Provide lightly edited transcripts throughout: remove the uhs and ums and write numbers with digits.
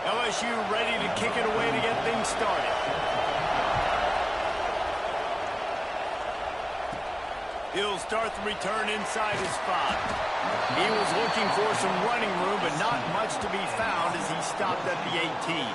LSU ready to kick it away to get things started. He'll start the return inside his 5. He was looking for some running room, but not much to be found as he stopped at the 18.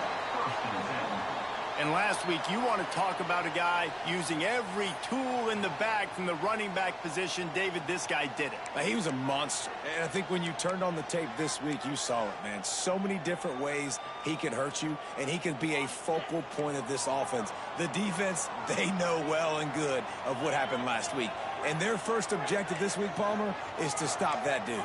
And last week, you want to talk about a guy using every tool in the bag from the running back position. David, this guy did it. He was a monster. And I think when you turned on the tape this week, you saw it, man. So many different ways he could hurt you, and he could be a focal point of this offense. The defense, they know well and good of what happened last week. And their first objective this week, Palmer, is to stop that dude.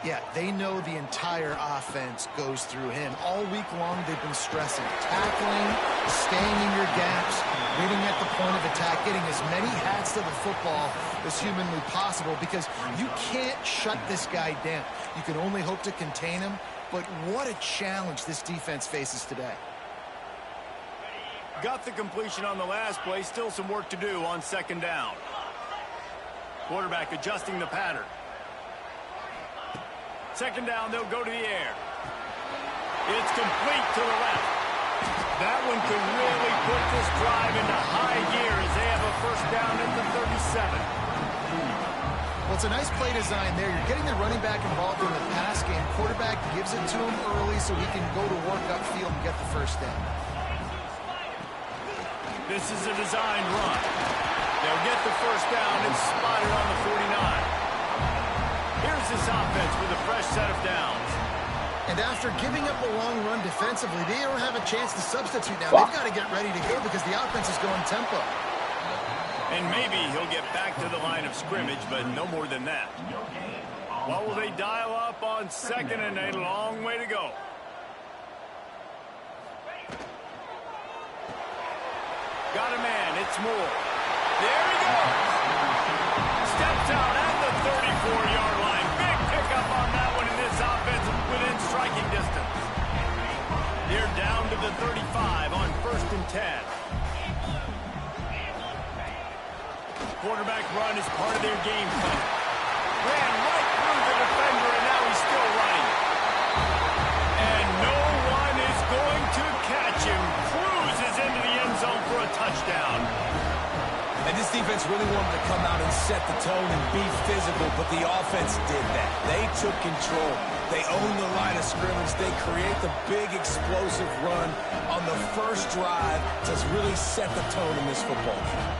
Yeah, they know the entire offense goes through him. All week long, they've been stressing tackling, staying in your gaps, waiting at the point of attack, getting as many hats to the football as humanly possible, because you can't shut this guy down. You can only hope to contain him, but what a challenge this defense faces today. Got the completion on the last play. Still some work to do on second down. Quarterback adjusting the pattern. Second down, they'll go to the air. It's complete to the left. That one could really put this drive into high gear as they have a first down at the 37. Well, it's a nice play design there. You're getting the running back involved in the pass game. Quarterback gives it to him early so he can go to work upfield and get the first down. This is a designed run. They'll get the first down. It's spotted on the 49. Here's this offense with a fresh set of downs. And after giving up a long run defensively, they don't have a chance to substitute now. They've got to get ready to go because the offense is going tempo. And maybe he'll get back to the line of scrimmage, but no more than that. What will they dial up on second and a long way to go? Got a man. It's Moore. There he goes. Steps out at the 34-yard line. Big pickup on that one, in this offense within striking distance. They're down to the 35 on 1st and 10. Quarterback run is part of their game plan. Ran right through the defender, and now he's still running. And no one is going to catch him. Cruises into the end zone for a touchdown. And this defense really wanted to come out and set the tone and be physical, but the offense did that. They took control. They owned the line of scrimmage. They create the big explosive run on the first drive to really set the tone in this football game.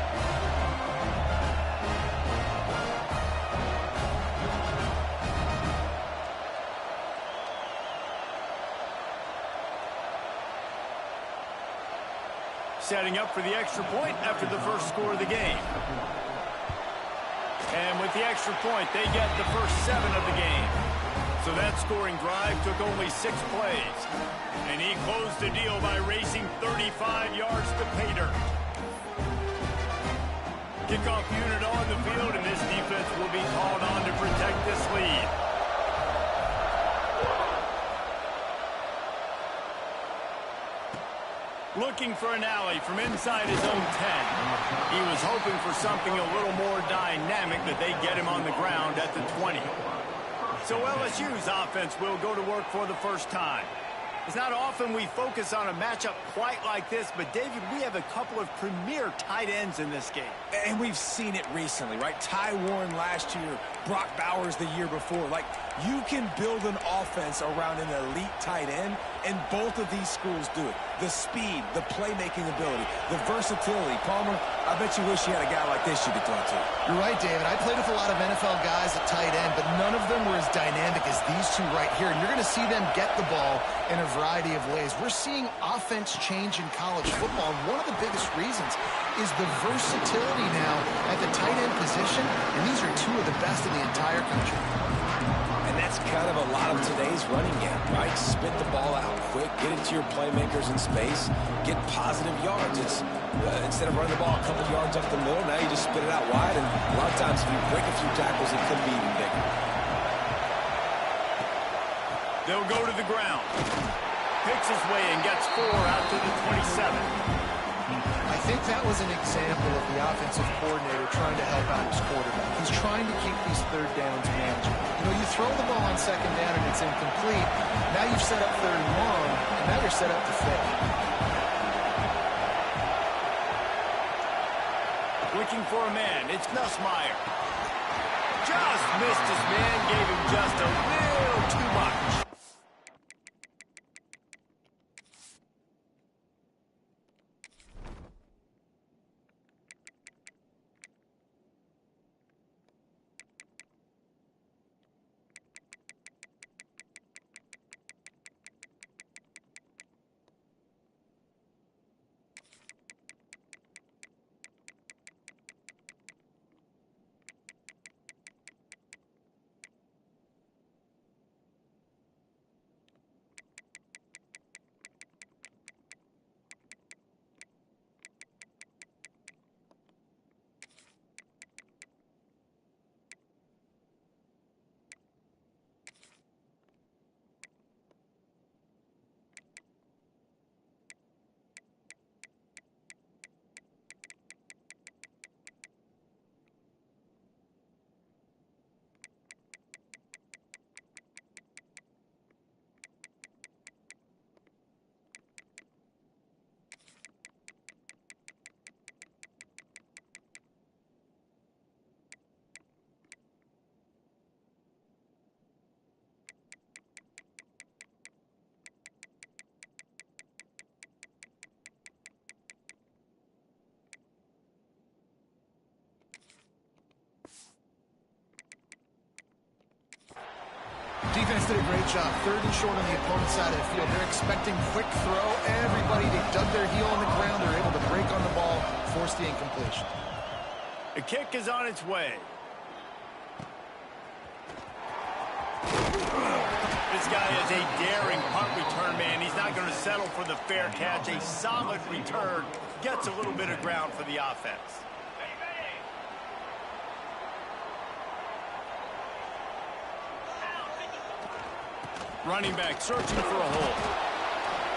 Setting up for the extra point after the first score of the game. And with the extra point, they get the first 7 of the game. So that scoring drive took only 6 plays. And he closed the deal by racing 35 yards to pay dirt. Kickoff unit on the field, and this defense will be called on to protect this lead. Looking for an alley from inside his own 10. He was hoping for something a little more dynamic, but they get him on the ground at the 20. So LSU's offense will go to work for the first time. It's not often we focus on a matchup quite like this, but David, we have a couple of premier tight ends in this game. And we've seen it recently, right? Ty Warren last year, Brock Bowers the year before. Like, you can build an offense around an elite tight end, and both of these schools do it. The speed, the playmaking ability, the versatility. Palmer, I bet you wish you had a guy like this you could throw to. You're right, David. I played with a lot of NFL guys at tight end, but none of them were as dynamic as these two right here. And you're going to see them get the ball in a variety of ways. We're seeing offense change in college football, and one of the biggest reasons is the versatility now at the tight end position, and these are two of the best in the entire country. And that's kind of a lot of today's running game, right? Spit the ball out quick, get it to your playmakers in space, get positive yards. It's instead of running the ball a couple yards up the middle, now you just spit it out wide, and a lot of times if you break a few tackles, it could be even bigger. They'll go to the ground. Picks his way and gets 4 out to the 27. I think that was an example of the offensive coordinator trying to help out his quarterback. He's trying to keep these third downs manageable. You know, you throw the ball on second down and it's incomplete, Now you've set up 3rd and long, and now you're set up to fail. Looking for a man. It's Nussmeier. Just missed his man. Gave him just a little too much. Defense did a great job. 3rd and short on the opponent's side of the field. They're expecting quick throw. Everybody, they dug their heel on the ground. They're able to break on the ball, force the incompletion. The kick is on its way. This guy is a daring punt return man. He's not going to settle for the fair catch. A solid return. Gets a little bit of ground for the offense. Running back searching for a hole.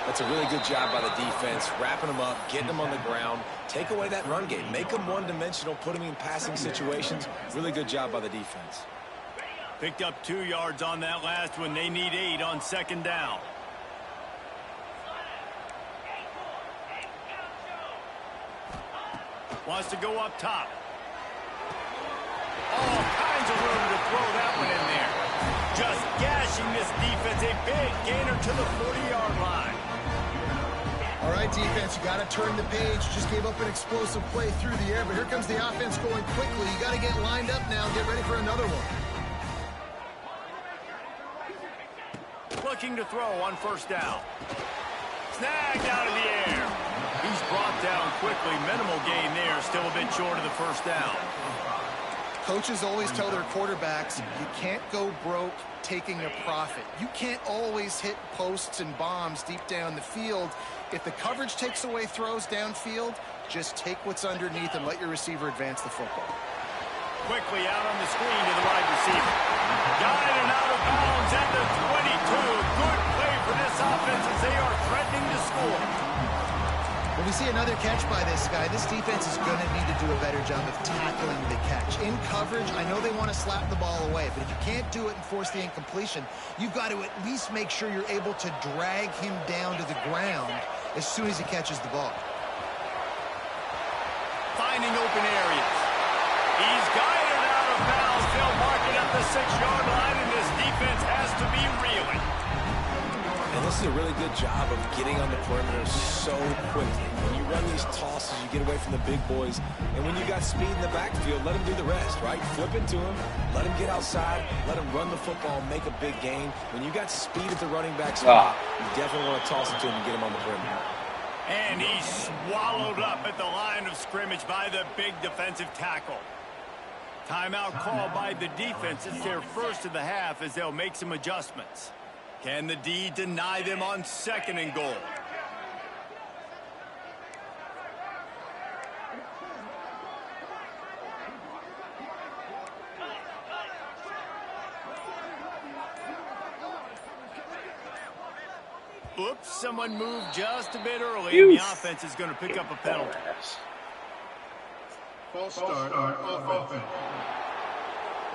That's a really good job by the defense, wrapping them up, getting them on the ground. Take away that run game. Make them one-dimensional, put them in passing situations. Really good job by the defense. Picked up 2 yards on that last one. They need 8 on 2nd down. Wants to go up top. All kinds of room to throw that one in there. Just gashing this defense. A big gainer to the 40-yard line. All right, defense, you got to turn the page. Just gave up an explosive play through the air, but here comes the offense going quickly. You got to get lined up now. Get ready for another one. Looking to throw on 1st down. Snagged out of the air. He's brought down quickly. Minimal gain there. Still a bit short of the 1st down. Coaches always tell their quarterbacks, you can't go broke taking a profit. You can't always hit posts and bombs deep down the field. If the coverage takes away throws downfield, just take what's underneath and let your receiver advance the football. Quickly out on the screen to the wide receiver. Got it and out of bounds at the 22. Good play for this offense as they are threatening to score. When we see another catch by this guy, this defense is going to need to do a better job of tackling the catch. In coverage, I know they want to slap the ball away, but if you can't do it and force the incompletion, you've got to at least make sure you're able to drag him down to the ground as soon as he catches the ball. Finding open areas. He's got it out of bounds. They'll mark it at the 6-yard line, and this defense has to be reeling. And this is a really good job of getting on the perimeter so quickly. When you run these tosses, you get away from the big boys. And when you got speed in the backfield, let them do the rest, right? Flip it to them, let them get outside, let them run the football, make a big gain. When you got speed at the running back spot, you definitely want to toss it to him and get him on the perimeter. And he's swallowed up at the line of scrimmage by the big defensive tackle. Timeout call by the defense. It's their first of the half as they'll make some adjustments. Can the D deny them on 2nd and goal? Oops, someone moved just a bit early, and the offense is going to pick up a penalty. False start on offense.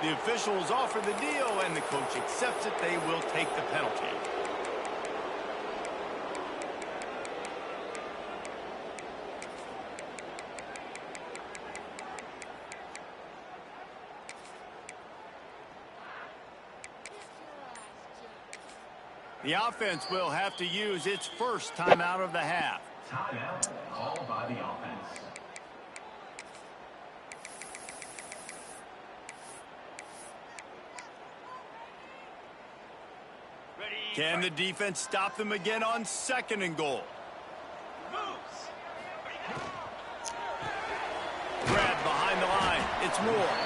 The officials offer the deal, and the coach accepts it. They will take the penalty. The offense will have to use its first timeout of the half. Timeout called by the offense. Can the defense stop them again on 2nd and goal? Grab behind the line. It's Moore.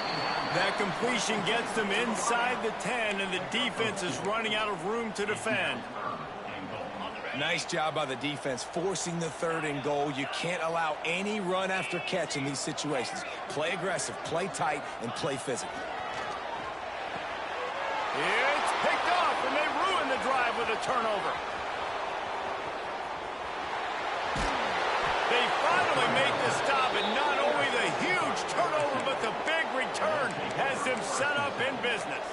That completion gets them inside the 10, and the defense is running out of room to defend. Nice job by the defense forcing the 3rd and goal. You can't allow any run after catch in these situations. Play aggressive, play tight, and play physical. It's picked off, and they ruin the drive with a turnover. They finally make the stop, and not only the huge turnover, but the big return has them set up in business.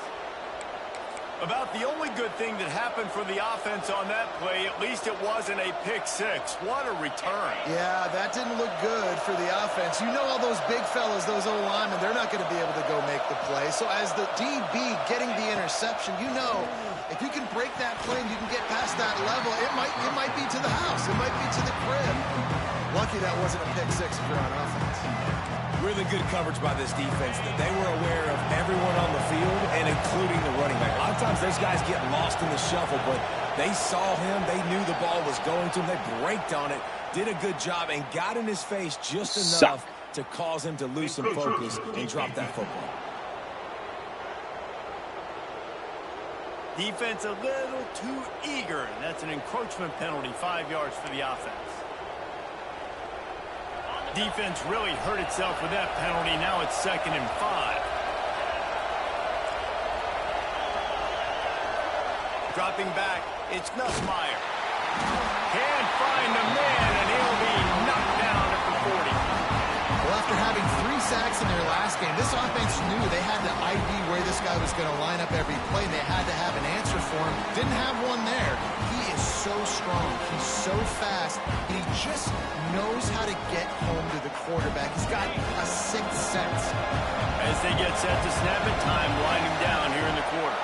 About the only good thing that happened for the offense on that play, at least it wasn't a pick six. What a return. Yeah, that didn't look good for the offense. You know all those big fellas, those O-linemen, they're not going to be able to go make the play. So as the DB getting the interception, you know if you can break that play and you can get past that level, it might be to the house. It might be to the crib. Lucky that wasn't a pick six if you're on offense. Really good coverage by this defense. That they were aware of everyone on the field and including the running back. A lot of times those guys get lost in the shuffle, but they saw him. They knew the ball was going to him. They braked on it, did a good job, and got in his face just enough to cause him to lose some focus and drop that football. Defense a little too eager. That's an encroachment penalty, 5 yards for the offense. Defense really hurt itself with that penalty. Now it's 2nd and 5. Dropping back, it's Nussmeier. Can't find the man, and he'll be knocked down at the 40. Well, after having 3 sacks in their last game, this offense knew they had to ID where this guy was going to line up every play, and they had to have an answer for him. Didn't have one there. He is so strong. He's so fast. He just knows how to get home to the quarterback. He's got a 6th sense. As they get set to snap it, time winding down here in the quarter.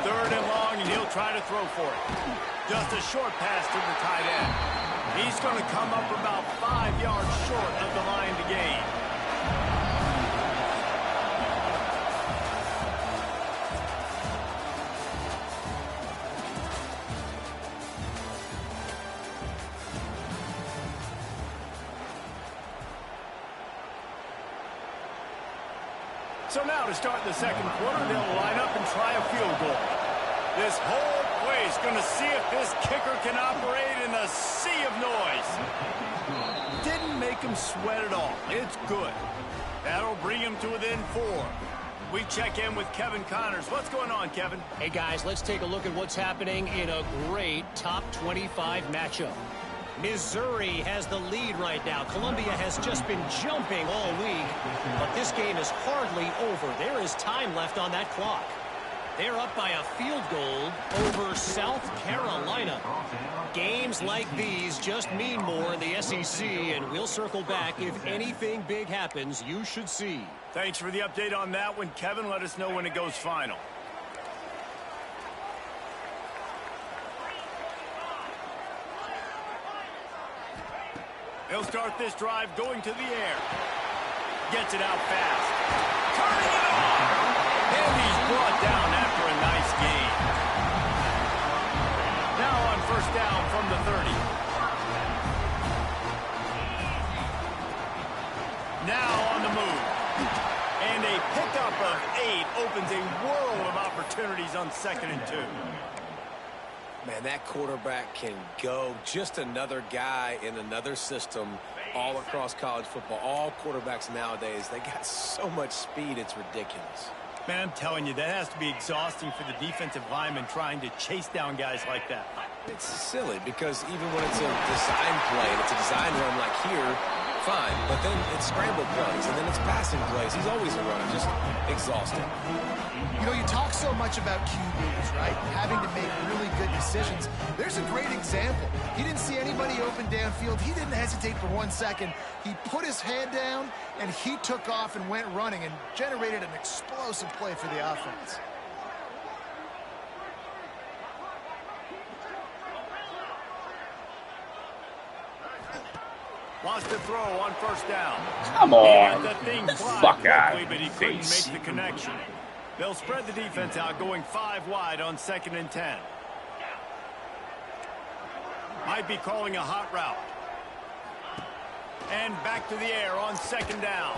3rd and long, and he'll try to throw for it. Just a short pass to the tight end. He's going to come up about 5 yards short of the line to gain. So now to start the 2nd quarter, they'll line up and try a field goal. This whole place going to see if this kicker can operate in a sea of noise. Didn't make him sweat at all. It's good. That'll bring him to within 4. We check in with Kevin Connors. What's going on, Kevin? Hey, guys, let's take a look at what's happening in a great top 25 matchup. Missouri has the lead right now. Columbia has just been jumping all week, but this game is hardly over. There is time left on that clock. They're up by a field goal over South Carolina. Games like these just mean more in the SEC, and we'll circle back if anything big happens you should see. Thanks for the update on that one, Kevin. Let us know when it goes final. They'll start this drive going to the air. Gets it out fast. Turning it on! And he's brought down after a nice gain. Now on 1st down from the 30. Now on the move. And a pickup of 8 opens a world of opportunities on 2nd and 2. Man, that quarterback can go. Just another guy in another system all across college football. All quarterbacks nowadays, they got so much speed, it's ridiculous. Man, I'm telling you, that has to be exhausting for the defensive lineman trying to chase down guys like that. It's silly because even when it's a design play, and it's a design run like here, fine. But then it's scramble plays, and then it's passing plays. He's always a runner, just exhausting. You know, you talk so much about QBs, right? Having to make really good decisions. There's a great example. He didn't see anybody open downfield. He didn't hesitate for 1 second. He put his head down, and he took off and went running and generated an explosive play for the offense. Wants to throw on first down. Come He on. let the thing fly Fuck out quickly, of but he my couldn't face. make the connection. They'll spread the defense out, going 5 wide on 2nd and 10. Might be calling a hot route. And back to the air on 2nd down.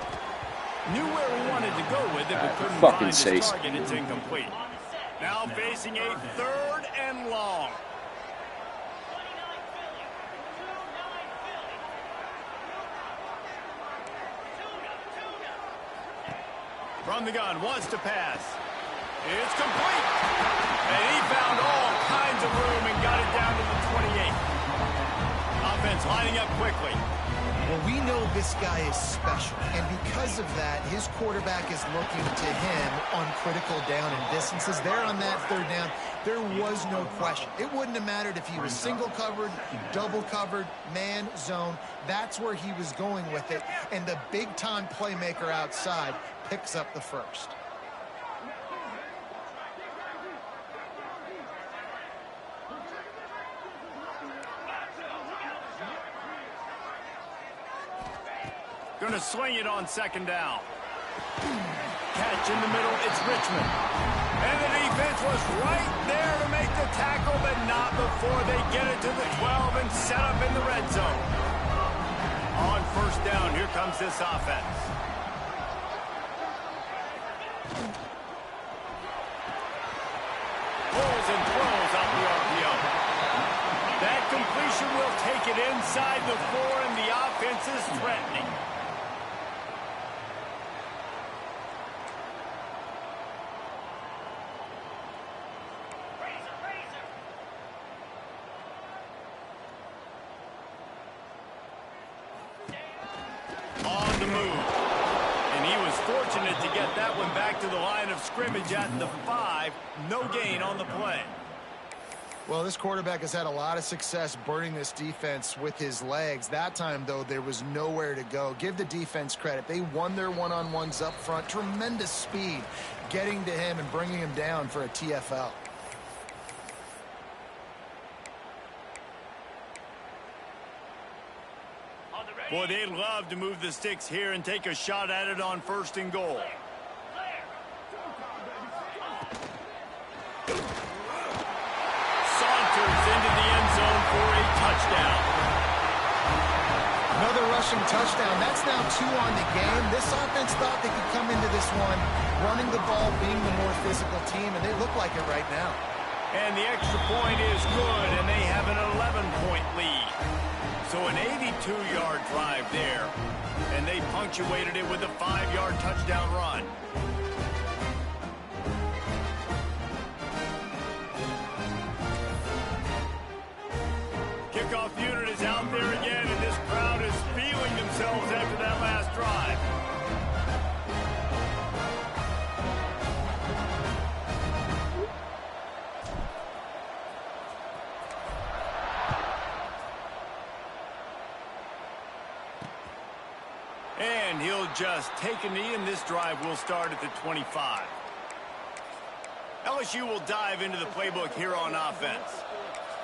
Knew where he wanted to go with it, but couldn't fucking find say his so. target. It's incomplete. Now facing a 3rd and long. From the gun, wants to pass. It's complete. And he found all kinds of room and got it down to the 28. Offense lining up quickly. Well, we know this guy is special, and because of that, his quarterback is looking to him on critical down and distances. There on that 3rd down, there was no question. It wouldn't have mattered if he was single covered, double covered, man, zone. That's where he was going with it, and the big-time playmaker outside picks up the first. Going to swing it on 2nd down. Catch in the middle, it's Richmond. And the defense was right there to make the tackle, but not before they get it to the 12 and set up in the red zone. On 1st down, here comes this offense. Pulls and throws off the RPO. That completion will take it inside the 4, and the offense is threatening. On the move. And he was fortunate to get that one back to the line of scrimmage at the 5. No gain on the play. Well, this quarterback has had a lot of success burning this defense with his legs. That time, though, there was nowhere to go. Give the defense credit. They won their one-on-ones up front. Tremendous speed getting to him and bringing him down for a TFL. Boy, they'd love to move the sticks here and take a shot at it on 1st and goal. Saunters into the end zone for a touchdown. Another rushing touchdown. That's now 2 on the game. This offense thought they could come into this one running the ball, being the more physical team, and they look like it right now. And the extra point is good, and they have an 11-point lead. So an 82-yard drive there, and they punctuated it with a 5-yard touchdown run. Kickoff unit is out there again, and this crowd is feeling themselves after that last drive. And he'll just take a knee, and this drive will start at the 25. LSU will dive into the playbook here on offense.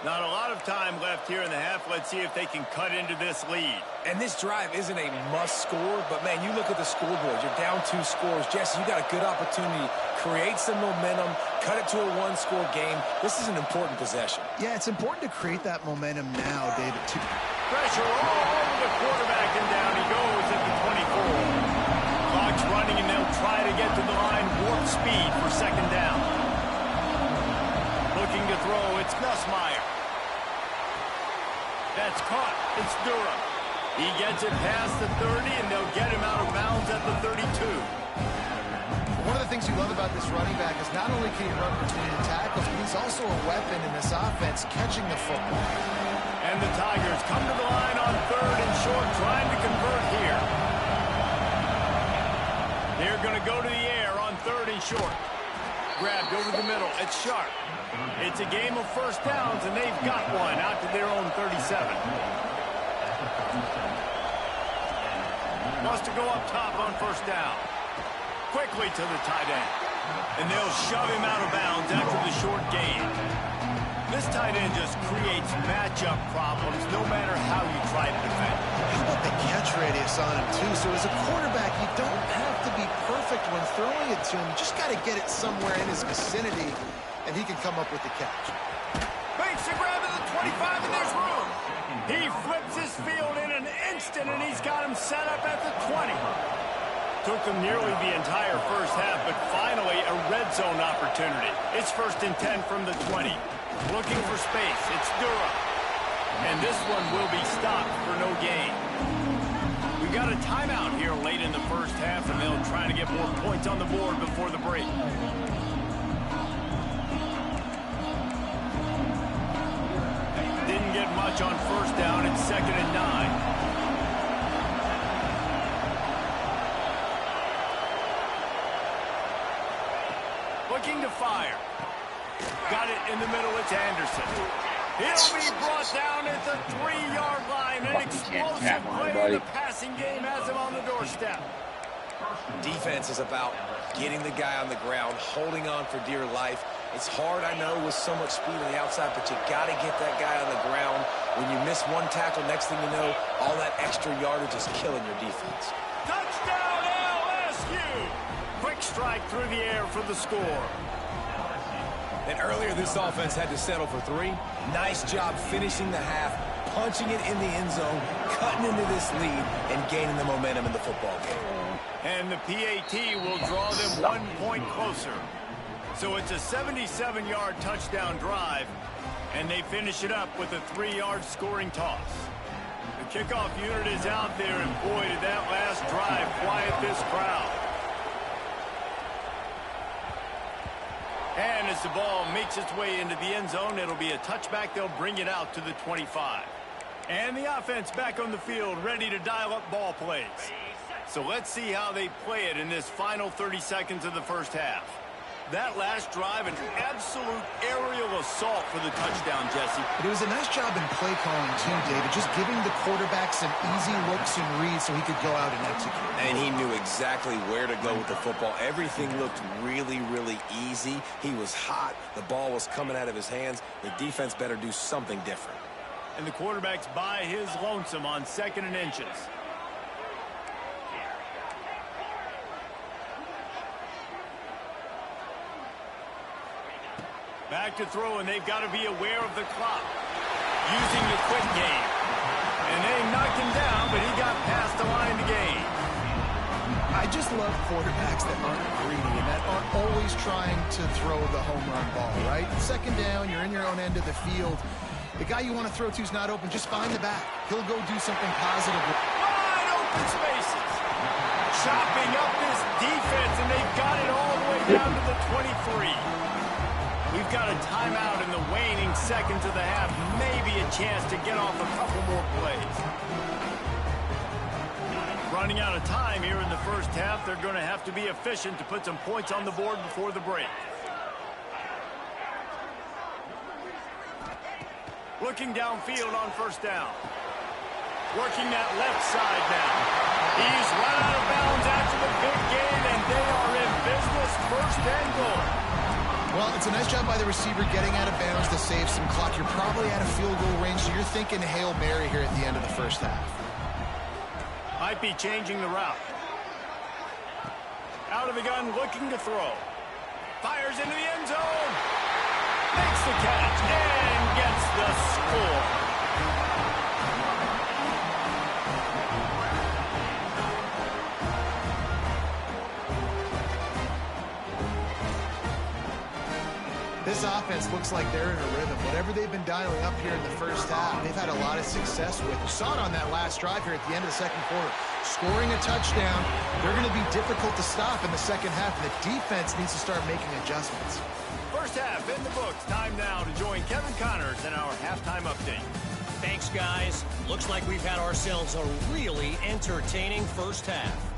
Not a lot of time left here in the half. Let's see if they can cut into this lead. And this drive isn't a must score, but, man, you look at the scoreboard. You're down 2 scores. Jesse, you got a good opportunity. Create some momentum. Cut it to a 1-score game. This is an important possession. Yeah, it's important to create that momentum now, David. Pressure all over the quarterback, and down he goes at the 24. Clock's running, and they'll try to get to the line. Warp speed for 2nd down. Looking to throw, it's Nussmeier. That's caught. It's Durham. He gets it past the 30, and they'll get him out of bounds at the 32. One of the things you love about this running back is not only can he run between the tackles, but he's also a weapon in this offense, catching the football. And the Tigers come to the line on 3rd and short, trying to convert here. They're going to go to the air on 3rd and short. Grabbed over the middle. It's Sharp. It's a game of 1st downs, and they've got one out to their own 37. Wants to go up top on 1st down. Quickly to the tight end. And they'll shove him out of bounds after the short gain. This tight end just creates matchup problems no matter how you try to defend. How about the catch radius on him, too? So as a quarterback, you don't have to be perfect when throwing it to him. You just got to get it somewhere in his vicinity, and he can come up with the catch. Makes a grab at the 25, and there's room. He flips his field in an instant, and he's got him set up at the 20. Took them nearly the entire first half, but finally a red zone opportunity. It's 1st and 10 from the 20. Looking for space. It's Dura. And this one will be stopped for no gain. We've got a timeout here late in the first half, and they'll try to get more points on the board before the break. Didn't get much on 1st down. It's 2nd and 9. Looking to fire. Got it in the middle. It's Anderson. He'll be brought down at the 3-yard line. An explosive play in the passing game has him on the doorstep. Defense is about getting the guy on the ground, holding on for dear life. It's hard, I know, with so much speed on the outside, but you got to get that guy on the ground. When you miss one tackle, next thing you know, all that extra yardage is killing your defense. Touchdown, LSU! Quick strike through the air for the score. And earlier, this offense had to settle for 3. Nice job finishing the half, punching it in the end zone, cutting into this lead, and gaining the momentum in the football game. And the PAT will draw them 1 point closer. So it's a 77-yard touchdown drive, and they finish it up with a 3-yard scoring toss. The kickoff unit is out there, and boy, did that last drive quiet this crowd. And as the ball makes its way into the end zone, it'll be a touchback. They'll bring it out to the 25. And the offense back on the field, ready to dial up ball plays. So let's see how they play it in this final 30 seconds of the first half. That last drive, an absolute aerial assault for the touchdown, Jesse. But it was a nice job in play calling, too, David, just giving the quarterback some easy looks and reads so he could go out and execute. And he knew exactly where to go with the football. Everything looked really, really easy. He was hot. The ball was coming out of his hands. The defense better do something different. And the quarterback's by his lonesome on 2nd and inches. Back to throw, and they've got to be aware of the clock. Using the quick game. And they knocked him down, but he got past the line to gain. I just love quarterbacks that aren't greedy and that aren't always trying to throw the home run ball, right? 2nd down, you're in your own end of the field. The guy you want to throw to is not open. Just find the back. He'll go do something positive. Wide open spaces. Chopping up this defense, and they've got it all the way down to the 23. We've got a timeout in the waning seconds of the half. Maybe a chance to get off a couple more plays. Running out of time here in the first half. They're going to have to be efficient to put some points on the board before the break. Looking downfield on 1st down. Working that left side now. He's run out of bounds after the big gain, and they are in business. 1st and goal. Well, it's a nice job by the receiver getting out of bounds to save some clock. You're probably out of field goal range, so you're thinking Hail Mary here at the end of the first half. Might be changing the route. Out of the gun, looking to throw. Fires into the end zone. Makes the catch and gets the score. This offense looks like they're in a rhythm. Whatever they've been dialing up here in the first half, they've had a lot of success with. You saw it on that last drive here at the end of the 2nd quarter. Scoring a touchdown, they're going to be difficult to stop in the 2nd half. The defense needs to start making adjustments. First half in the books. Time now to join Kevin Connors in our halftime update. Thanks, guys. Looks like we've had ourselves a really entertaining first half.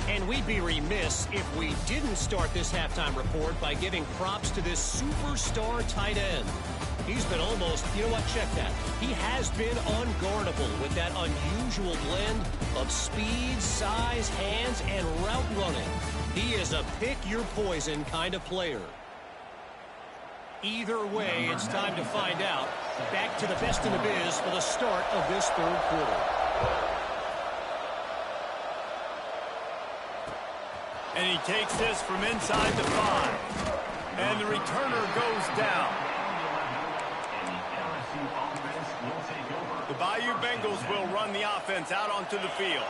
And we'd be remiss if we didn't start this halftime report by giving props to this superstar tight end. He's been almost, you know what, check that. He has been unguardable with that unusual blend of speed, size, hands, and route running. He is a pick-your-poison kind of player. Either way, it's time to find out. Back to the best in the biz for the start of this third quarter. And he takes this from inside the 5. And the returner goes down. The Bayou Bengals will run the offense out onto the field.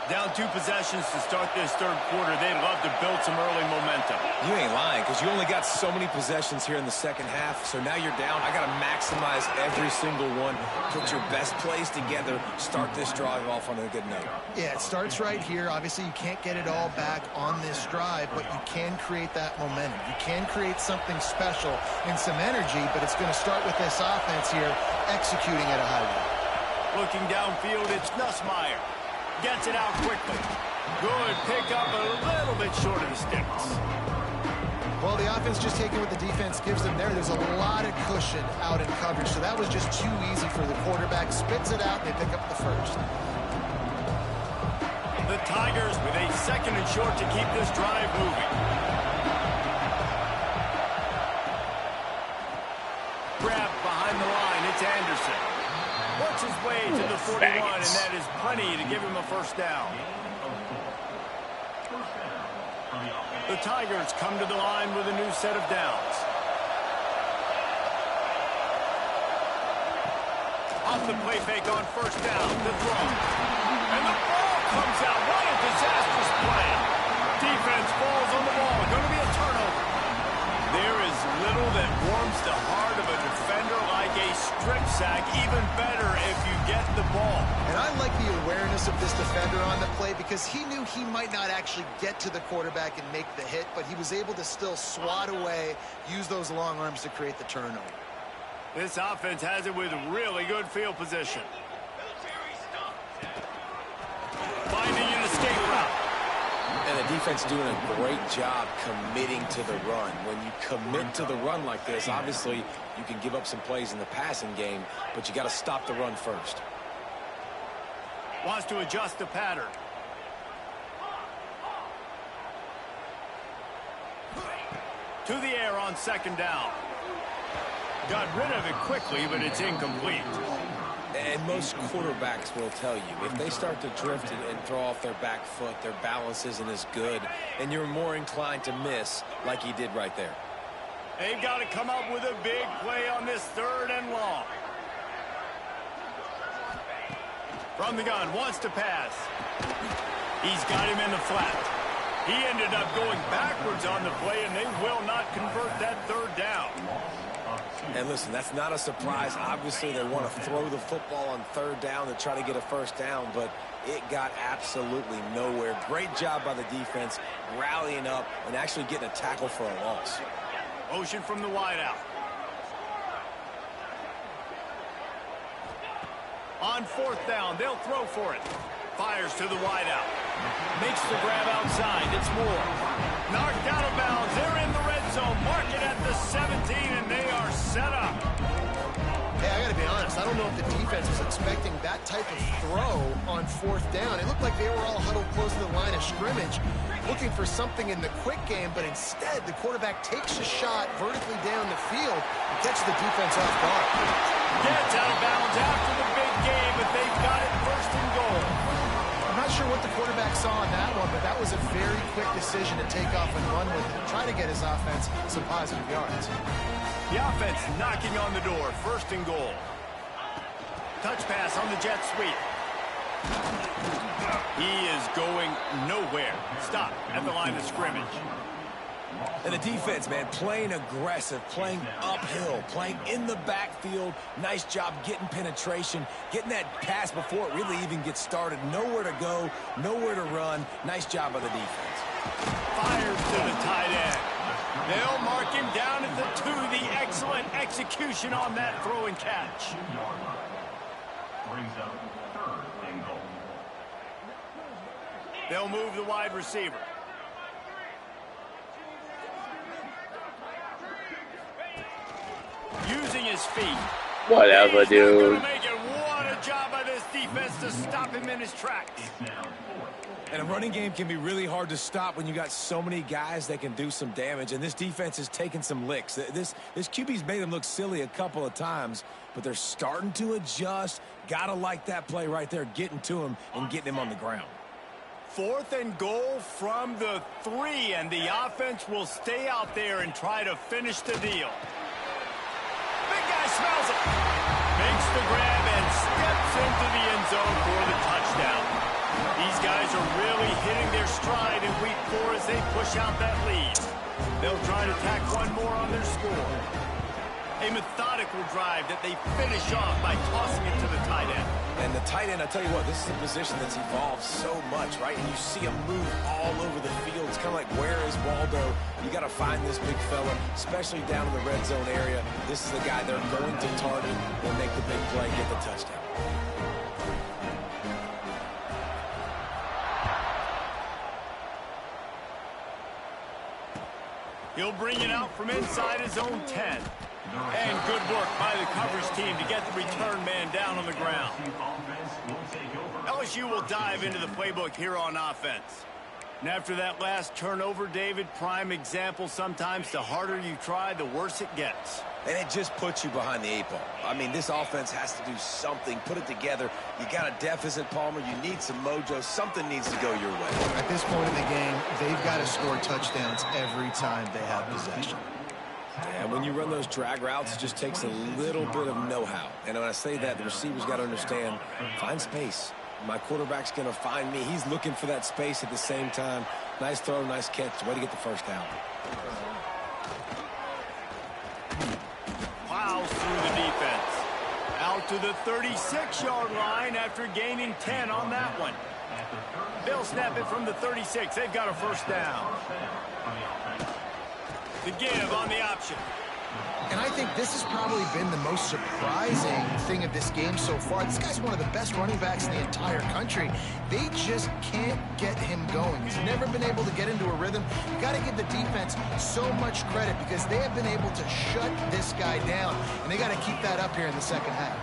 Down 2 possessions to start this third quarter. They'd love to build some early momentum. You ain't lying, because you only got so many possessions here in the second half, so now you're down. I got to maximize every single one. Put your best plays together. Start this drive off on a good note. Yeah, it starts right here. Obviously, you can't get it all back on this drive, but you can create that momentum. You can create something special and some energy, but it's going to start with this offense here executing at a high rate. Looking downfield, it's Nussmeier. Gets it out quickly. Good pickup, a little bit short of the sticks. Well, the offense just taking what the defense gives them there. There's a lot of cushion out in coverage, so that was just too easy for the quarterback. Spits it out, and they pick up the first. The Tigers with a 2nd and short to keep this drive moving. Grab behind the line, it's Anderson. Works his way to the 41, and that is plenty to give him a first down. The Tigers come to the line with a new set of downs. Off the play fake on first down, the throw. And the ball comes out. What a disastrous play. Defense falls on the ball. Going to be a turnover. There is little that warms the heart of a defender like a strip sack. Even better if you get the ball. And I like the awareness of this defender on the play because he knew he might not actually get to the quarterback and make the hit, but he was able to still swat away, use those long arms to create the turnover. This offense has it with really good field position. Finding an escape route. And the defense doing a great job committing to the run. When you commit to the run like this, obviously you can give up some plays in the passing game, but you got to stop the run first. Wants to adjust the pattern. To the air on 2nd down. Got rid of it quickly, but it's incomplete. And most quarterbacks will tell you, if they start to drift and throw off their back foot, their balance isn't as good, and you're more inclined to miss like he did right there. They've got to come up with a big play on this 3rd and long. From the gun, wants to pass. He's got him in the flat. He ended up going backwards on the play, and they will not convert that 3rd down. And listen, that's not a surprise. Obviously, they want to throw the football on 3rd down to try to get a first down, but it got absolutely nowhere. Great job by the defense, rallying up and actually getting a tackle for a loss. Motion from the wideout. On 4th down, they'll throw for it. Fires to the wideout. Makes the grab outside. It's Moore. Knocked out of bounds. They're in the red zone. Mark it at the 17, and they are set up. Hey, I got to be honest. I don't know if the defense was expecting that type of throw on 4th down. It looked like they were all huddled close to the line of scrimmage, looking for something in the quick game, but instead the quarterback takes a shot vertically down the field and catches the defense off guard. Gets out of bounds after the big game, but they've got it 1st and goal. I'm not sure what the quarterback saw on that one, but that was a very quick decision to take off and run with it and try to get his offense some positive yards. The offense knocking on the door. 1st and goal. Touch pass on the jet sweep. He is going nowhere. Stop at the line of scrimmage. And the defense, man, playing aggressive, playing uphill, playing in the backfield. Nice job getting penetration, getting that pass before it really even gets started. Nowhere to go, nowhere to run. Nice job by the defense. Fires to the tight end. They'll mark him down at the 2. The excellent execution on that throw and catch. Brings up 3rd and goal. They'll move the wide receiver. Using his feet. Whatever, He's dude. Make it. What a job by this defense to stop him in his tracks. And a running game can be really hard to stop when you got so many guys that can do some damage. And this defense is taking some licks. This QB's made them look silly a couple of times, but they're starting to adjust. Gotta like that play right there, getting to him and getting him on the ground. 4th and goal from the 3, and the offense will stay out there and try to finish the deal. Big guy smells it. Makes the grab and steps into the end zone for the touchdown. These guys are really hitting their stride in week 4 as they push out that lead. They'll try to tack one more on their score. A methodical drive that they finish off by tossing it to the tight end. And the tight end, I tell you what, this is a position that's evolved so much, right? And you see him move all over the field. It's kind of like, where is Waldo? You got to find this big fella, especially down in the red zone area. This is the guy they're going to target. They'll make the big play, get the touchdown. He'll bring it out from inside his own 10. And good work by the coverage team to get the return man down on the ground. LSU will dive into the playbook here on offense. And after that last turnover, David, prime example, sometimes the harder you try, the worse it gets. And it just puts you behind the 8 ball. I mean, this offense has to do something, put it together. You got a deficit, Palmer. You need some mojo. Something needs to go your way. At this point in the game, they've got to score touchdowns every time they have possession. And when you run those drag routes, it just takes a little bit of know-how. And when I say that, the receivers got to understand, find space. My quarterback's going to find me. He's looking for that space at the same time. Nice throw, nice catch. Way to get the first down. Plows through the defense. Out to the 36-yard line after gaining 10 on that one. They'll snap it from the 36. They've got a first down. The give on the option. And I think this has probably been the most surprising thing of this game so far. This guy's one of the best running backs in the entire country. They just can't get him going. He's never been able to get into a rhythm. You got to give the defense so much credit because they have been able to shut this guy down. And they got to keep that up here in the second half.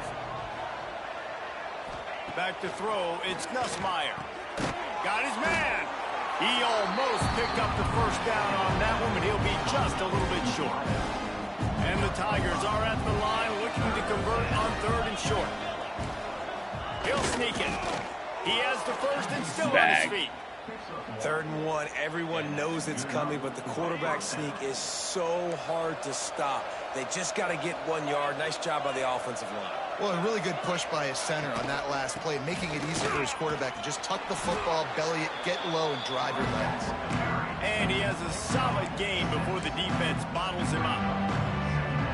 Back to throw, it's Nussmeier. Got his man. He almost picked up the first down on that one, but he'll be just a little bit short. And the Tigers are at the line looking to convert on 3rd and short. He'll sneak it. He has the first and still on his feet. 3rd and 1. Everyone knows it's coming, but the quarterback sneak is so hard to stop. They just got to get 1 yard. Nice job by the offensive line. Well, a really good push by his center on that last play, making it easy for his quarterback to just tuck the football, belly it, get low, and drive your legs. And he has a solid game before the defense bottles him up.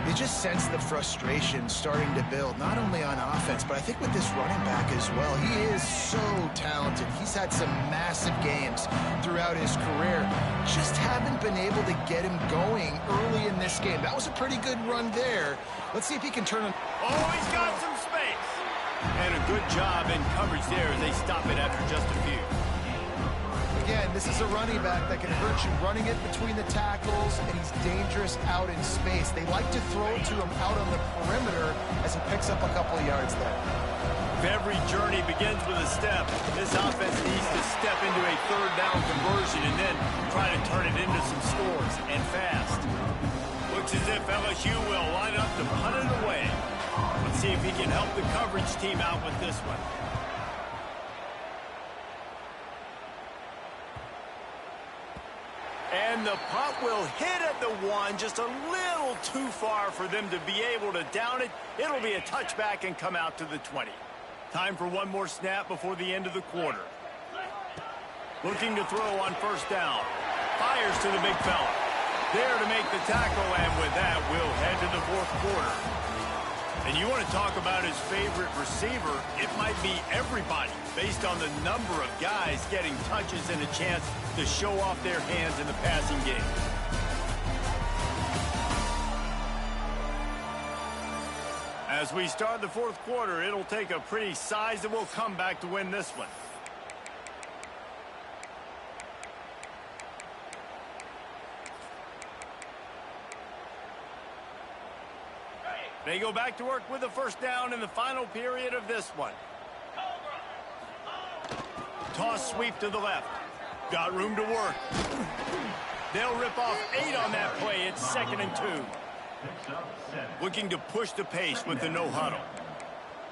You just sense the frustration starting to build, not only on offense, but I think with this running back as well. He is so talented. He's had some massive games throughout his career. Just haven't been able to get him going early in this game. That was a pretty good run there. Let's see if he can turn it. Oh, he's got some space. And a good job in coverage there as they stop it after just a few. Again, this is a running back that can hurt you running it between the tackles, and he's dangerous out in space. They like to throw it to him out on the perimeter as he picks up a couple of yards there. If every journey begins with a step, this offense needs to step into a 3rd down conversion and then try to turn it into some scores, and fast. Looks as if LSU will line up to punt it away. Let's see if he can help the coverage team out with this one. And the punt will hit at the 1, just a little too far for them to be able to down it. It'll be a touchback and come out to the 20. Time for one more snap before the end of the quarter. Looking to throw on 1st down. Fires to the big fella. There to make the tackle, and with that, we'll head to the 4th quarter. And you want to talk about his favorite receiver, it might be everybody, based on the number of guys getting touches and a chance to show off their hands in the passing game. As we start the 4th quarter, it'll take a pretty sizable comeback to win this one. They go back to work with the 1st down in the final period of this one. Toss sweep to the left. Got room to work. They'll rip off 8 on that play. It's 2nd and 2. Looking to push the pace with the no huddle.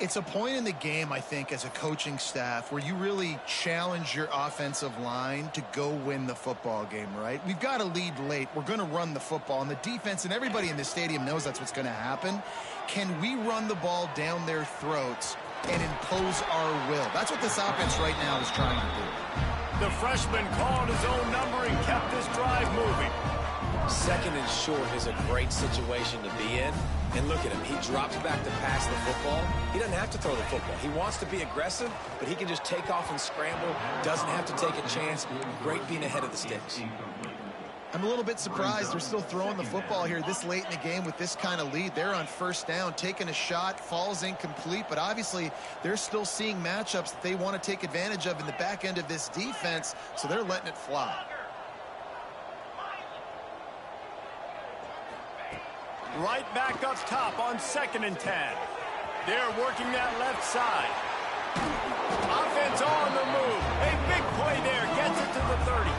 It's a point in the game, I think, as a coaching staff where you really challenge your offensive line to go win the football game, right? We've got a lead late. We're going to run the football. And the defense and everybody in the stadium knows that's what's going to happen. Can we run the ball down their throats and impose our will? That's what this offense right now is trying to do. The freshman called his own number and kept this drive moving. 2nd and short is a great situation to be in. And look at him. He drops back to pass the football. He doesn't have to throw the football. He wants to be aggressive, but he can just take off and scramble. Doesn't have to take a chance. Great being ahead of the sticks. I'm a little bit surprised they're still throwing the football here this late in the game with this kind of lead. They're on 1st down, taking a shot, falls incomplete, but obviously they're still seeing matchups that they want to take advantage of in the back end of this defense, so they're letting it fly. Right back up top on 2nd and 10. They're working that left side. Offense on the move. A big play there. Gets it to the 30.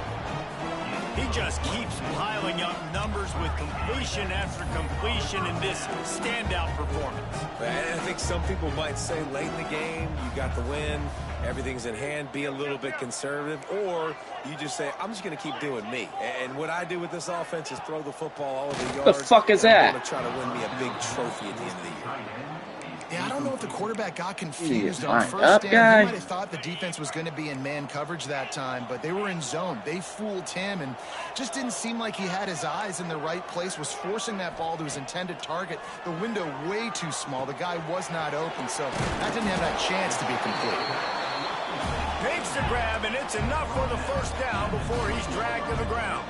He just keeps piling up numbers with completion after completion in this standout performance. And I think some people might say late in the game, you got the win, everything's in hand, be a little bit conservative, or you just say, I'm just going to keep doing me. And what I do with this offense is throw the football all over the yards. The fuck is that? I'm going to try to win me a big trophy at the end of the year. Yeah, I don't know if the quarterback got confused on Lined 1st up, down. guy. He might have thought the defense was going to be in man coverage that time, but they were in zone. They fooled him and just didn't seem like he had his eyes in the right place, was forcing that ball to his intended target. The window way too small. The guy was not open, so that didn't have that chance to be complete. Makes the grab, and it's enough for the 1st down before he's dragged to the ground.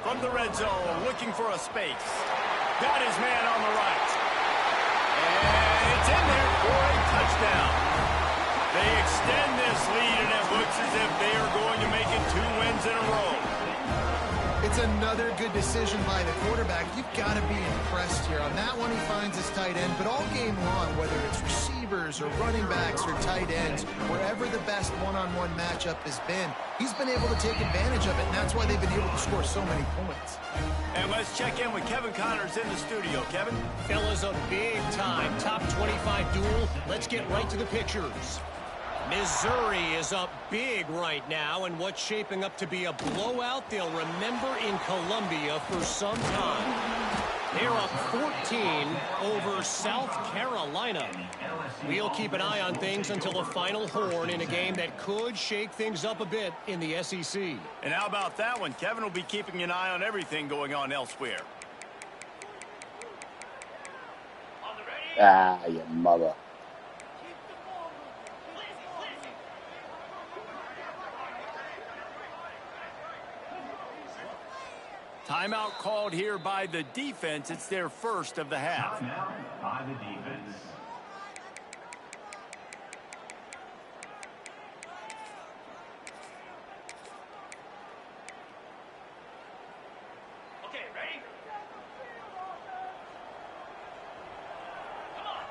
From the red zone, looking for a space. Got his man on the right. And it's in there for a touchdown. They extend this lead, and it looks as if they are going to make it 2 wins in a row. It's another good decision by the quarterback. You've got to be impressed here. On that one, he finds his tight end, but all game long, whether it's receivers or running backs or tight ends, wherever the best one-on-one matchup has been, he's been able to take advantage of it, and that's why they've been able to score so many points. And let's check in with Kevin Connors in the studio. Kevin? Fellas, a big-time top 25 duel. Let's get right to the pictures. Missouri is up big right now, and what's shaping up to be a blowout they'll remember in Columbia for some time. They're up 14 over South Carolina. We'll keep an eye on things until the final horn in a game that could shake things up a bit in the SEC. And how about that one? Kevin will be keeping an eye on everything going on elsewhere. Ah, your mother. Timeout called here by the defense. It's their 1st of the half. Timeout by the defense. Okay, ready? Come on,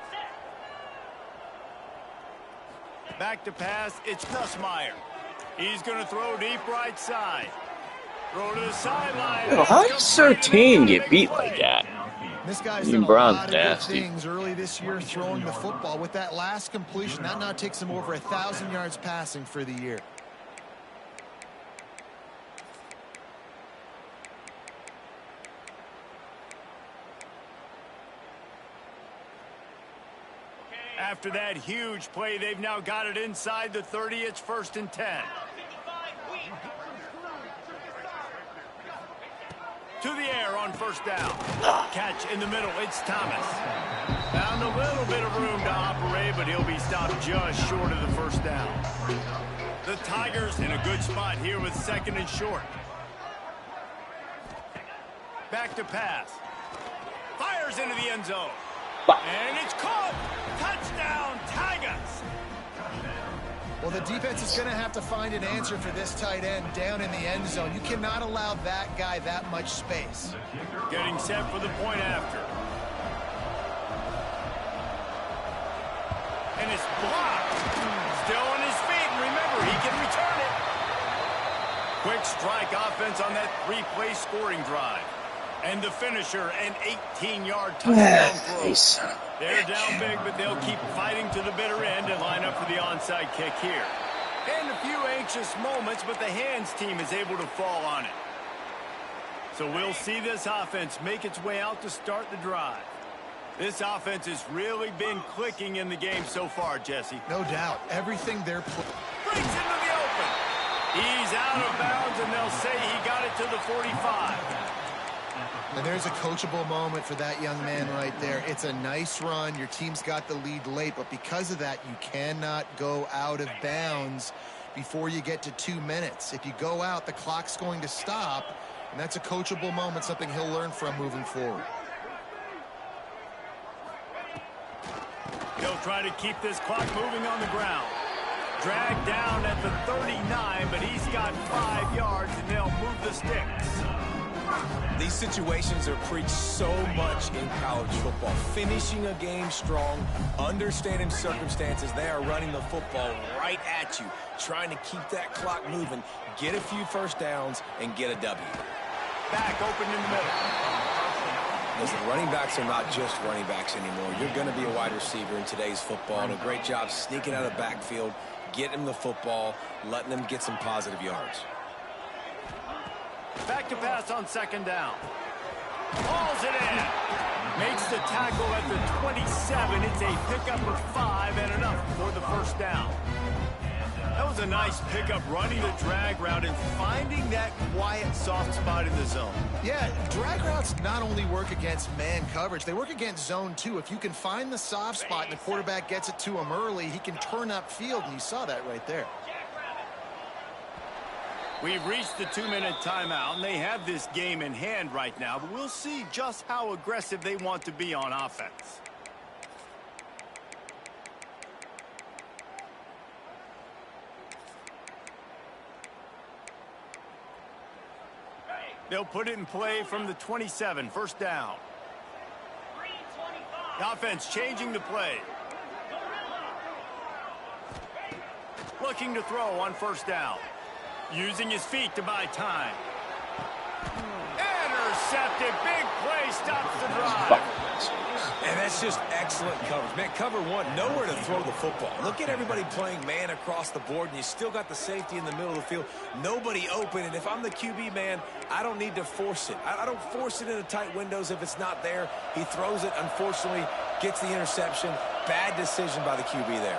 set. Back to pass. It's Nussmeier. He's going to throw deep right side. Throw to the sideline. Yo, how does Sertain get beat like that? This guy's Ian done a Brown's lot of good nasty. things early this year throwing the football. With that last completion, that now takes him over 1,000 yards passing for the year. After that huge play, they've now got it inside the 30. It's 1st and 10. To the air on 1st down. Catch in the middle. It's Thomas. Found a little bit of room to operate, but he'll be stopped just short of the 1st down. The Tigers in a good spot here with 2nd and short. Back to pass. Fires into the end zone. And it's caught. Touchdown, Tigers. Well, the defense is going to have to find an answer for this tight end down in the end zone. You cannot allow that guy that much space. Getting set for the point after. And it's blocked. Still in return it. Quick strike offense on that 3-play scoring drive. And the finisher, an 18-yard touchdown throw. They're down big, but they'll keep fighting to the bitter end and line up for the onside kick here. And a few anxious moments, but the hands team is able to fall on it. So we'll see this offense make its way out to start the drive. This offense has really been clicking in the game so far, Jesse. No doubt. Everything they're Breaks into the open. He's out of bounds, and they'll say he got it to the 45. And there's a coachable moment for that young man right there. It's a nice run. Your team's got the lead late, but because of that, you cannot go out of bounds before you get to 2 minutes. If you go out, the clock's going to stop, and that's a coachable moment, something he'll learn from moving forward. He'll try to keep this clock moving on the ground. Dragged down at the 39, but he's got 5 yards, and they'll move the sticks. These situations are preached so much in college football. Finishing a game strong, understanding circumstances. They are running the football right at you, trying to keep that clock moving, get a few first downs, and get a W. Back open in the middle. Listen, running backs are not just running backs anymore. You're going to be a wide receiver in today's football, and a great job sneaking out of the backfield, getting them the football, letting them get some positive yards. Back to pass on second down. Hauls it in. Makes the tackle at the 27. It's a pickup of 5 and enough for the first down. That was a nice pickup, running the drag route and finding that quiet, soft spot in the zone. Yeah, drag routes not only work against man coverage, they work against zone too. If you can find the soft spot and the quarterback gets it to him early, he can turn upfield, and you saw that right there. We've reached the 2-minute timeout, and they have this game in hand right now, but we'll see just how aggressive they want to be on offense. They'll put it in play from the 27, first down. The offense changing the play. Looking to throw on first down. Using his feet to buy time. Intercepted. Big play stops the drive. And that's just excellent coverage. Man, cover one, nowhere to throw the football. Look at everybody playing man across the board, and you still got the safety in the middle of the field. Nobody open, and if I'm the QB, man, I don't need to force it. I don't force it into tight windows if it's not there. He throws it, unfortunately, gets the interception. Bad decision by the QB there.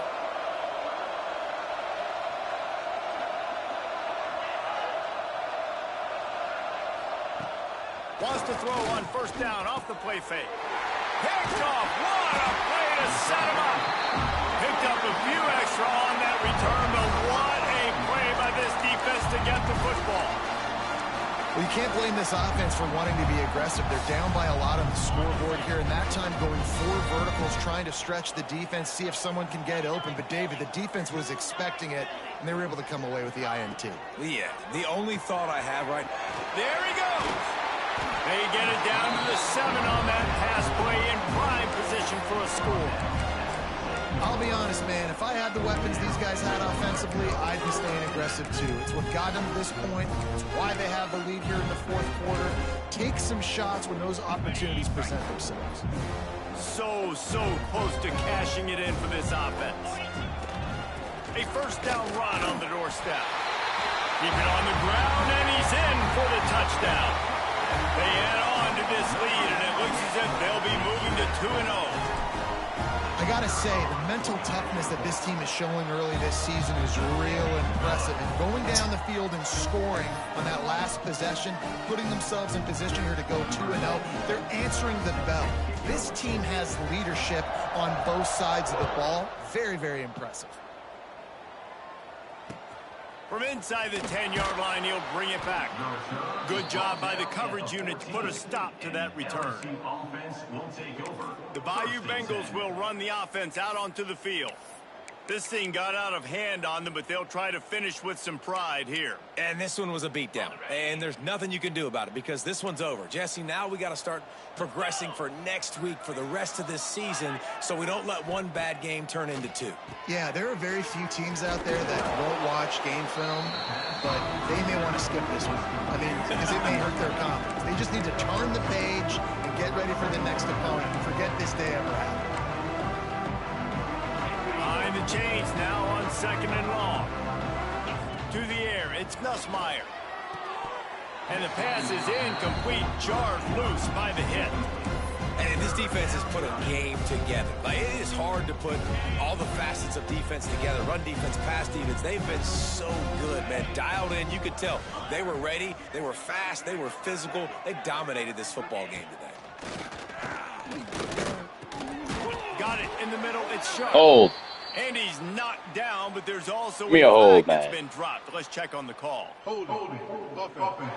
Wants to throw on first down off the play fake. Picked off. What a play to set him up. Picked up a few extra on that return, but what a play by this defense to get the football. Well, you can't blame this offense for wanting to be aggressive. They're down by a lot on the scoreboard here, and that time going 4 verticals, trying to stretch the defense, see if someone can get open. But, David, the defense was expecting it, and they were able to come away with the INT. Yeah, the only thought I have right now. There he goes. They get it down to the 7 on that pass play in prime position for a score. I'll be honest, man. If I had the weapons these guys had offensively, I'd be staying aggressive too. It's what got them to this point. It's why they have the lead here in the 4th quarter. Take some shots when those opportunities present themselves. So close to cashing it in for this offense. A first down run on the doorstep. Keep it on the ground, and he's in for the touchdown. They add on to this lead, and it looks as if they'll be moving to 2-0. I gotta say, the mental toughness that this team is showing early this season is real impressive. And going down the field and scoring on that last possession, putting themselves in position here to go 2-0, they're answering the bell. This team has leadership on both sides of the ball. Very, very impressive. From inside the 10-yard line, he'll bring it back. Good job by the coverage unit to put a stop to that return. The Bayou Bengals will run the offense out onto the field. This thing got out of hand on them, but they'll try to finish with some pride here. And this one was a beatdown. And there's nothing you can do about it because this one's over. Jesse, now we got to start progressing for next week for the rest of this season so we don't let one bad game turn into two. Yeah, there are very few teams out there that won't watch game film, but they may want to skip this one. I mean, because it may hurt their confidence. They just need to turn the page and get ready for the next opponent and forget this day ever happened. Behind the chains now on 2nd and long. To the air, it's Nussmeier. And the pass is incomplete, jarred loose by the hit. And this defense has put a game together. Like, it is hard to put all the facets of defense together. Run defense, pass defense. They've been so good, man. Dialed in, you could tell. They were ready. They were fast. They were physical. They dominated this football game today. Got it in the middle. It's Sharp. Hold. And he's knocked down, but there's also Give me a flag hold, that's man. been dropped. Let's check on the call. Hold it. Offense.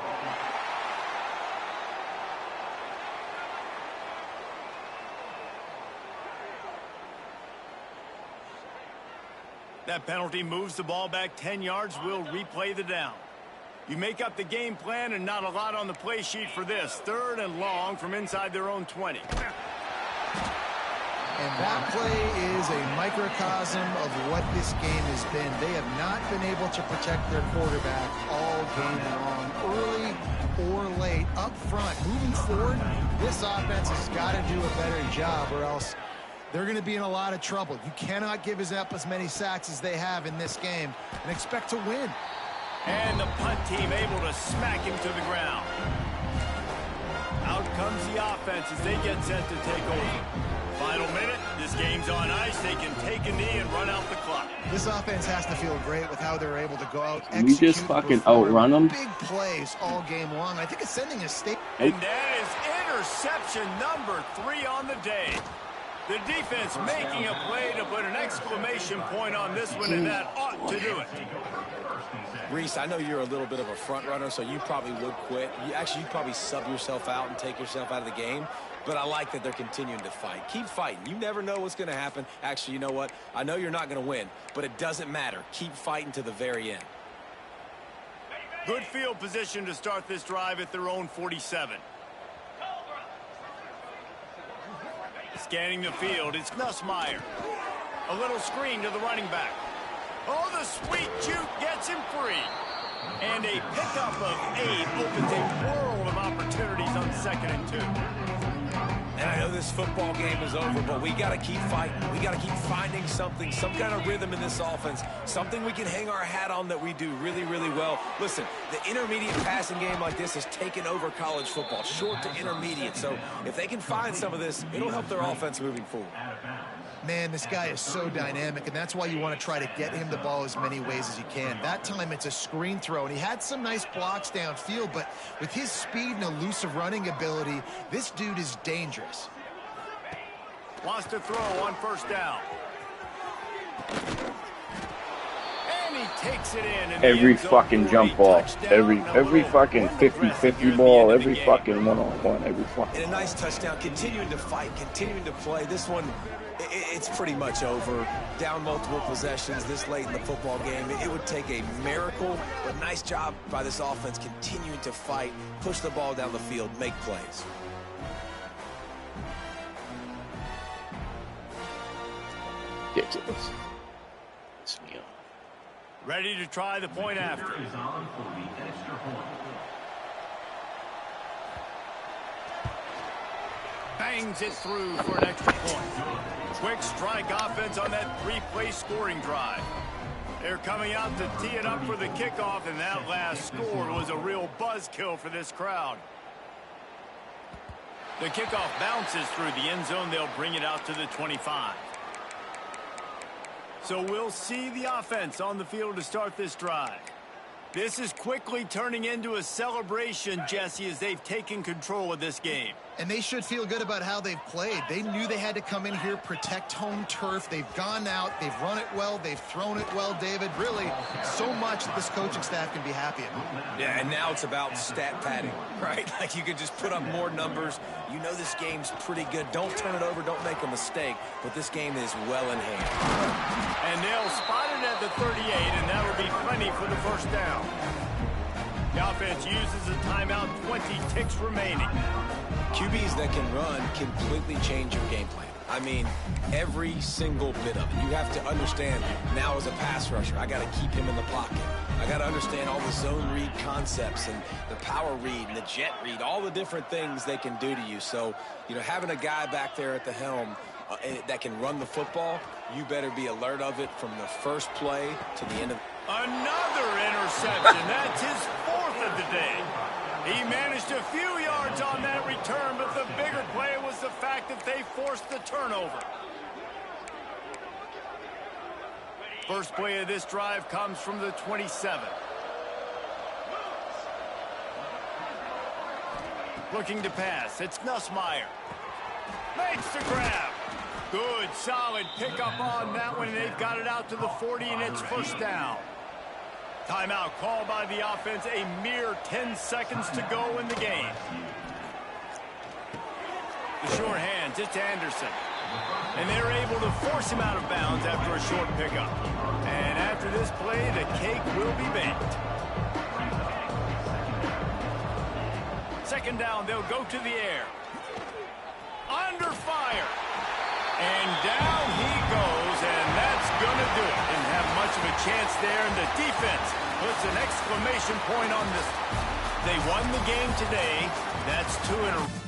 That penalty moves the ball back 10 yards. We'll replay the down. You make up the game plan and not a lot on the play sheet for this. 3rd and long from inside their own 20. And that play is a microcosm of what this game has been. They have not been able to protect their quarterback all game long, early or late, up front. Moving forward, this offense has got to do a better job or else they're going to be in a lot of trouble. You cannot give up as many sacks as they have in this game and expect to win. And the punt team able to smack him to the ground. Out comes the offense as they get set to take over. Final minute, this game's on ice. They can take a knee and run out the clock. This offense has to feel great with how they're able to go out, Can we just fucking outrun them? big plays all game long. I think it's sending a statement. And that is interception number 3 on the day. The defense making a play to put an exclamation point on this one, and that ought to do it. Reese, I know you're a little bit of a front runner, so you probably would quit. You'd probably sub yourself out and take yourself out of the game. But I like that they're continuing to fight. Keep fighting. You never know what's going to happen. Actually, you know what? I know you're not going to win, but it doesn't matter. Keep fighting to the very end. Good field position to start this drive at their own 47. Scanning the field, it's Nussmeier. A little screen to the running back. Oh, the sweet juke gets him free. And a pickup of 8 opens a world of opportunities on 2nd and 2. And I know this football game is over, but we got to keep fighting. We got to keep finding something, some kind of rhythm in this offense, something we can hang our hat on that we do really, really well. Listen, the intermediate passing game like this has taken over college football, short to intermediate. So if they can find some of this, it'll help their offense moving forward. Man, this guy is so dynamic, and that's why you want to try to get him the ball as many ways as you can. That time it's a screen throw, and he had some nice blocks downfield, but with his speed and elusive running ability, this dude is dangerous. Wants to throw on 1st down. And he takes it in. Every fucking jump ball, every fucking 50-50 ball, every fucking one-on-one, every fucking. And a nice touchdown, continuing to fight, continuing to play. This one, it's pretty much over. Down multiple possessions this late in the football game. It would take a miracle, but nice job by this offense continuing to fight, push the ball down the field, make plays. Ridiculous. Ready to try the point after. Is on for the extra point. Bangs it through for an extra point. Quick strike offense on that 3-play scoring drive. They're coming out to tee it up for the kickoff, and that last score was a real buzzkill for this crowd. The kickoff bounces through the end zone. They'll bring it out to the 25. So we'll see the offense on the field to start this drive. This is quickly turning into a celebration, Jesse, as they've taken control of this game. And they should feel good about how they've played. They knew they had to come in here, protect home turf. They've gone out, they've run it well, they've thrown it well, David. Really, so much that this coaching staff can be happy about. Yeah, and now it's about stat padding, right? Like, you can just put up more numbers. You know this game's pretty good. Don't turn it over, don't make a mistake, but this game is well in hand. And they'll spot it at the 38, and that will be plenty for the first down. The offense uses a timeout, 20 ticks remaining. QBs that can run completely change your game plan. I mean, every single bit of it. You have to understand, now as a pass rusher, I got to keep him in the pocket. I got to understand all the zone read concepts and the power read and the jet read, all the different things they can do to you. So, you know, having a guy back there at the helm that can run the football, you better be alert of it from the first play to the end of it. Another interception. That's his fourth of the day. He managed a few yards on that return, but the bigger play was the fact that they forced the turnover. First play of this drive comes from the 27. Looking to pass. It's Nussmeier. Makes the grab. Good, solid pickup on that one, and they've got it out to the 40, and it's first down. Timeout called by the offense, a mere 10 seconds to go in the game. The short hands, it's Anderson. And they're able to force him out of bounds after a short pickup. And after this play, the cake will be baked. Second down, they'll go to the air. Under fire. And down he goes, and that's going to do it. Didn't have much of a chance there, and the defense puts an exclamation point on this. They won the game today. That's 2 in a row.